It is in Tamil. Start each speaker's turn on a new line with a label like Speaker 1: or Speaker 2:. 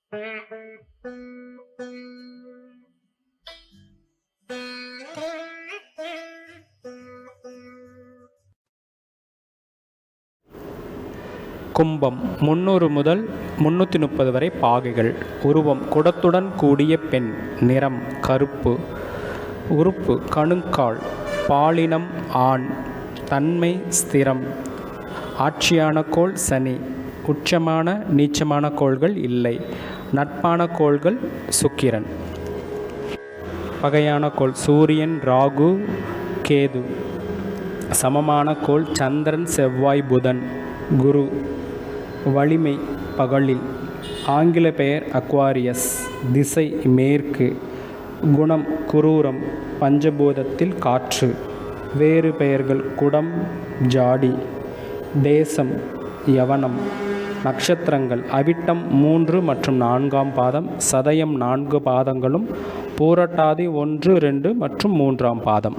Speaker 1: கும்பம் 300 முதல் 330 வரை பாகைகள். உருவம் குடத்துடன் கூடிய பெண். நிறம் கருப்பு. உறுப்பு கணுக்கால். பாலினம் ஆண். தன்மை ஸ்திரம். ஆட்சியான கோள் சனி. உச்சமான நீச்சமான கோள்கள் இல்லை. நட்பான கோள்கள் சுக்கிரன். பகையான கோள் சூரியன் ராகு கேது. சமமான கோள் சந்திரன் செவ்வாய் புதன் குரு. வலிமை பகலில். ஆங்கில பெயர் அக்வாரியஸ். திசை மேற்கு. குணம் குரூரம். பஞ்சபூதத்தில் காற்று. வேறு பெயர்கள் குடம் ஜாடி. தேசம் யவனம். நட்சத்திரங்கள் அவிட்டம் 3 மற்றும் 4ஆம் பாதம். சதயம் 4 பாதங்களும். பூரட்டாதி 1, 2 மற்றும் 3ஆம் பாதம்.